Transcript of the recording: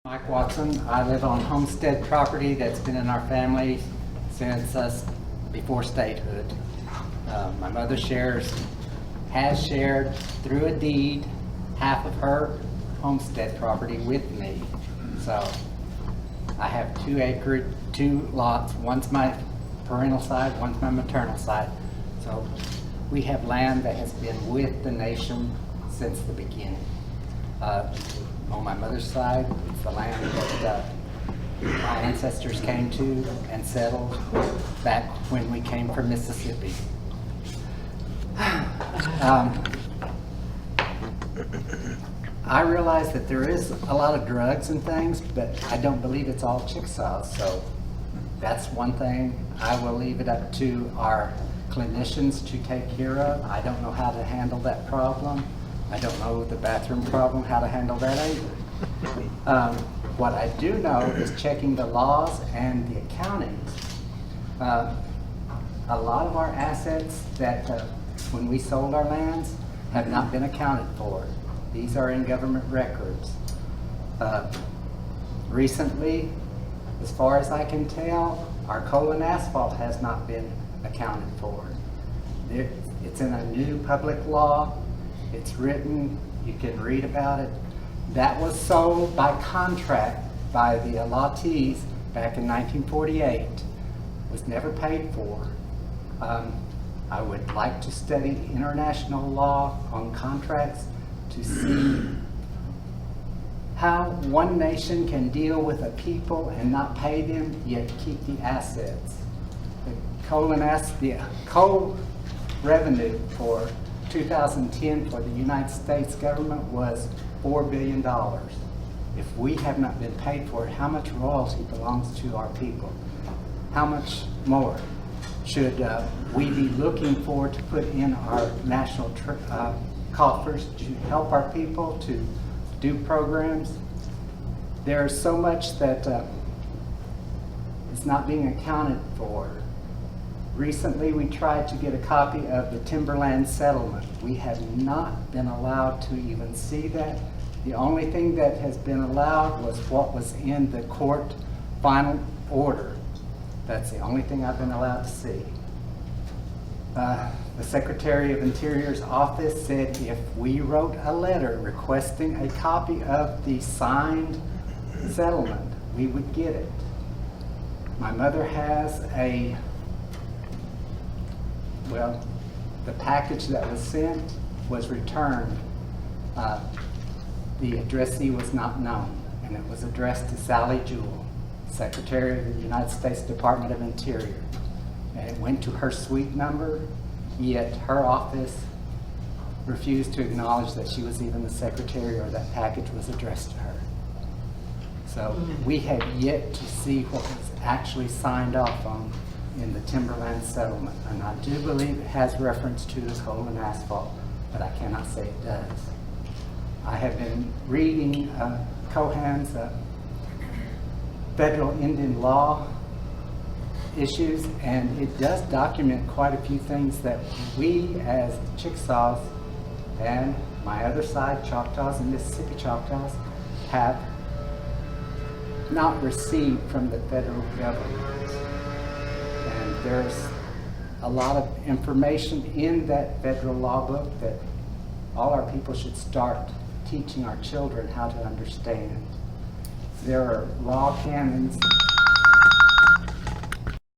Mike Watson. I live on homestead property that's been in our family since us before statehood. My mother has shared through a deed half of her homestead property with me. So I have 2 lots. One's my parental side, one's my maternal side. So we have land that has been with the nation since the beginning. On my mother's side, it's the land that my ancestors came to and settled back when we came from Mississippi. I realize that there is a lot of drugs and things, but I don't believe it's all Chickasaw. So that's one thing I will leave it up to our clinicians to take care of. I don't know how to handle that problem. I don't know the bathroom problem, how to handle that either. What I do know is checking the laws and the accounting. A lot of our assets that when we sold our lands have not been accounted for. These are in government records. Recently, as far as I can tell, our coal and asphalt has not been accounted for. It's in a new public law. It's written, you can read about it. That was sold by contract by the allottees back in 1948. Was never paid for. I would like to study international law on contracts to see how one nation can deal with a people and not pay them, yet keep the assets. The coal revenue for 2010 for the United States government was $4 billion. If we have not been paid for it, how much royalty belongs to our people? How much more should we be looking for to put in our national coffers to help our people to do programs? There's so much that is not being accounted for. Recently, we tried to get a copy of the timberland settlement. We have not been allowed to even see that. The only thing that has been allowed was what was in the court final order. That's the only thing I've been allowed to see. The Secretary of Interior's office said if we wrote a letter requesting a copy of the signed settlement, we would get it. My mother has the package that was sent was returned. The addressee was not known, and it was addressed to Sally Jewell, Secretary of the United States Department of Interior. And it went to her suite number, yet her office refused to acknowledge that she was even the secretary or that package was addressed to her. So we have yet to see what was actually signed off on in the timberland settlement, and I do believe it has reference to the coal and asphalt, but I cannot say it does. I have been reading Cohan's federal Indian law issues, and it does document quite a few things that we as Chickasaws and my other side, Choctaws and Mississippi Choctaws, have not received from the federal government. And there's a lot of information in that federal law book that all our people should start teaching our children how to understand. There are law canons